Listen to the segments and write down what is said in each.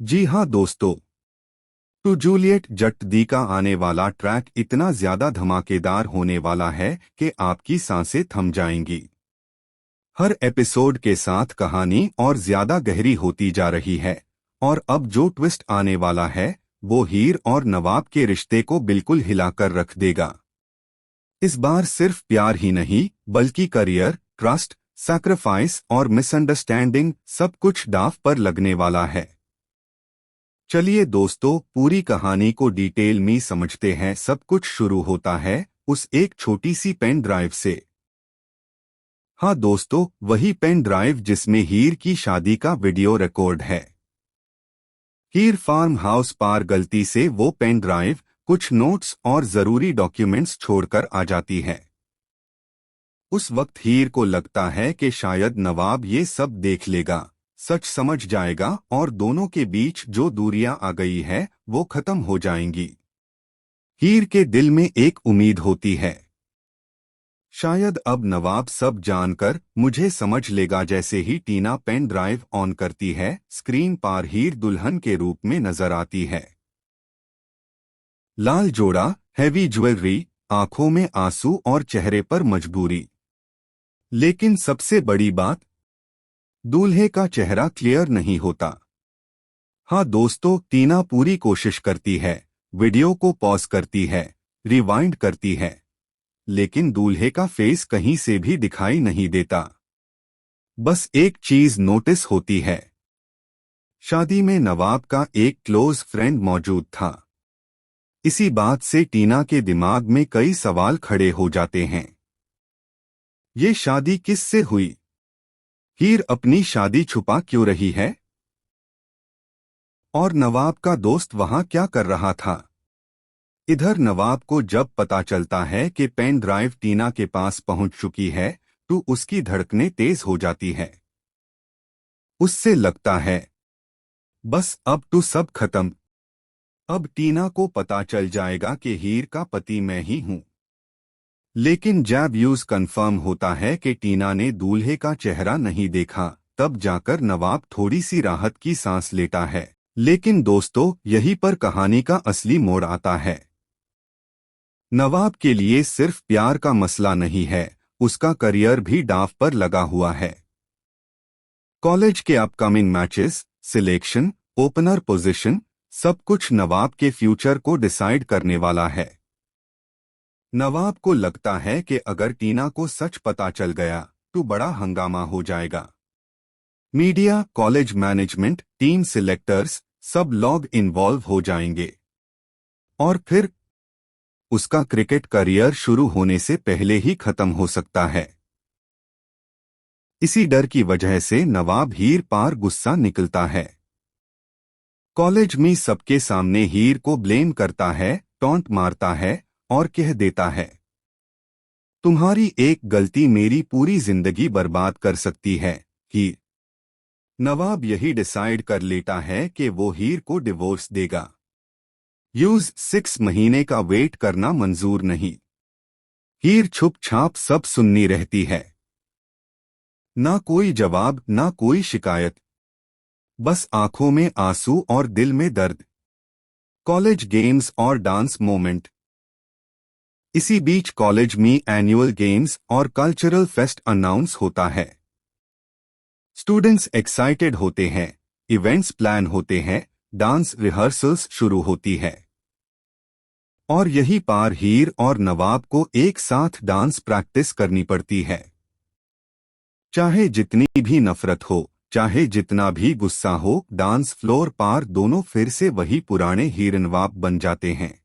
जी हाँ दोस्तों, to Juliet जट दी का आने वाला ट्रैक इतना ज्यादा धमाकेदार होने वाला है कि आपकी सांसें थम जाएंगी। हर एपिसोड के साथ कहानी और ज्यादा गहरी होती जा रही है और अब जो ट्विस्ट आने वाला है वो हीर और नवाब के रिश्ते को बिल्कुल हिलाकर रख देगा। इस बार सिर्फ प्यार ही नहीं बल्कि करियर, ट्रस्ट, सैक्रिफाइस और मिसअंडरस्टैंडिंग सब कुछ दांव पर लगने वाला है। चलिए दोस्तों, पूरी कहानी को डिटेल में समझते हैं। सब कुछ शुरू होता है उस एक छोटी सी पेन ड्राइव से। हाँ दोस्तों, वही पेन ड्राइव जिसमें हीर की शादी का वीडियो रिकॉर्ड है। हीर फार्म हाउस पार गलती से वो पेन ड्राइव कुछ नोट्स और जरूरी डॉक्यूमेंट्स छोड़कर आ जाती है। उस वक्त हीर को लगता है कि शायद नवाब ये सब देख लेगा, सच समझ जाएगा और दोनों के बीच जो दूरियां आ गई है वो खत्म हो जाएंगी। हीर के दिल में एक उम्मीद होती है, शायद अब नवाब सब जानकर मुझे समझ लेगा। जैसे ही टीना पेन ड्राइव ऑन करती है, स्क्रीन पर हीर दुल्हन के रूप में नजर आती है। लाल जोड़ा, हैवी ज्वेलरी, आंखों में आंसू और चेहरे पर मजबूरी। लेकिन सबसे बड़ी बात, दूल्हे का चेहरा क्लियर नहीं होता। हाँ दोस्तों, टीना पूरी कोशिश करती है, वीडियो को पॉज करती है, रिवाइंड करती है, लेकिन दूल्हे का फेस कहीं से भी दिखाई नहीं देता। बस एक चीज नोटिस होती है, शादी में नवाब का एक क्लोज फ्रेंड मौजूद था। इसी बात से टीना के दिमाग में कई सवाल खड़े हो जाते हैं। ये शादी किससे हुई? हीर अपनी शादी छुपा क्यों रही है? और नवाब का दोस्त वहां क्या कर रहा था? इधर नवाब को जब पता चलता है कि पेन ड्राइव टीना के पास पहुंच चुकी है तो उसकी धड़कनें तेज हो जाती है। उससे लगता है बस अब तो सब खत्म। अब टीना को पता चल जाएगा कि हीर का पति मैं ही हूं। लेकिन जब यूज कंफर्म होता है कि टीना ने दूल्हे का चेहरा नहीं देखा, तब जाकर नवाब थोड़ी सी राहत की सांस लेता है। लेकिन दोस्तों, यहीं पर कहानी का असली मोड़ आता है। नवाब के लिए सिर्फ प्यार का मसला नहीं है, उसका करियर भी दांव पर लगा हुआ है। कॉलेज के upcoming matches, selection, opener position, सब कुछ नवाब के फ्यूचर को डिसाइड करने वाला है। नवाब को लगता है कि अगर टीना को सच पता चल गया तो बड़ा हंगामा हो जाएगा। Media, college management, team selectors सब लोग इन्वॉल्व हो जाएंगे और फिर उसका क्रिकेट करियर शुरू होने से पहले ही खत्म हो सकता है। इसी डर की वजह से नवाब हीर पर गुस्सा निकलता है। कॉलेज में सबके सामने हीर को ब्लेम करता है, टॉन्ट मारता है और कह देता है, तुम्हारी एक गलती मेरी पूरी जिंदगी बर्बाद कर सकती है। हीर नवाब यही डिसाइड कर लेता है कि वो हीर को डिवोर्स देगा। यूज 6 महीने का वेट करना मंजूर नहीं। हीर छुप छाप सब सुननी रहती है, ना कोई जवाब, ना कोई शिकायत, बस आंखों में आंसू और दिल में दर्द। कॉलेज गेम्स और डांस मोमेंट। इसी बीच कॉलेज में एनुअल गेम्स और कल्चरल फेस्ट अनाउंस होता है। स्टूडेंट्स एक्साइटेड होते हैं, इवेंट्स प्लान होते हैं, डांस रिहर्सल्स शुरू होती है। और यही पार हीर और नवाब को एक साथ डांस प्रैक्टिस करनी पड़ती है। चाहे जितनी भी नफरत हो, चाहे जितना भी गुस्सा हो, डांस फ्लोर पार दोनों फिर से वही पुराने हीर नवाब बन जाते हैं।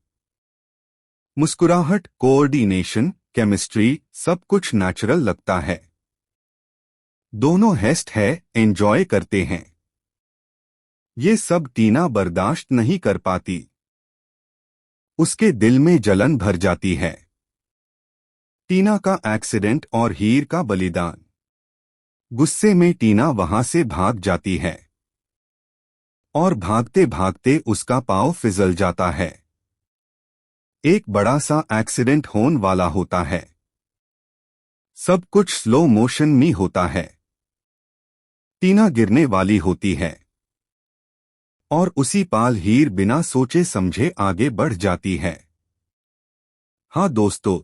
मुस्कुराहट, कोऑर्डिनेशन, केमिस्ट्री सब कुछ नेचुरल लगता है। दोनों हेस्ट है, एंजॉय करते हैं। ये सब टीना बर्दाश्त नहीं कर पाती। उसके दिल में जलन भर जाती है। टीना का एक्सीडेंट और हीर का बलिदान। गुस्से में टीना वहां से भाग जाती है और भागते भागते उसका पाँव फिसल जाता है। एक बड़ा सा एक्सीडेंट होने वाला होता है। सब कुछ स्लो मोशन में होता है। टीना गिरने वाली होती है। और उसी पाल हीर बिना सोचे समझे आगे बढ़ जाती है। हाँ दोस्तों,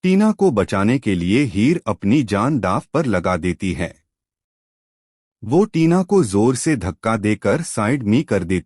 टीना को बचाने के लिए हीर अपनी जान दांव पर लगा देती है। वो टीना को जोर से धक्का देकर साइड में कर देती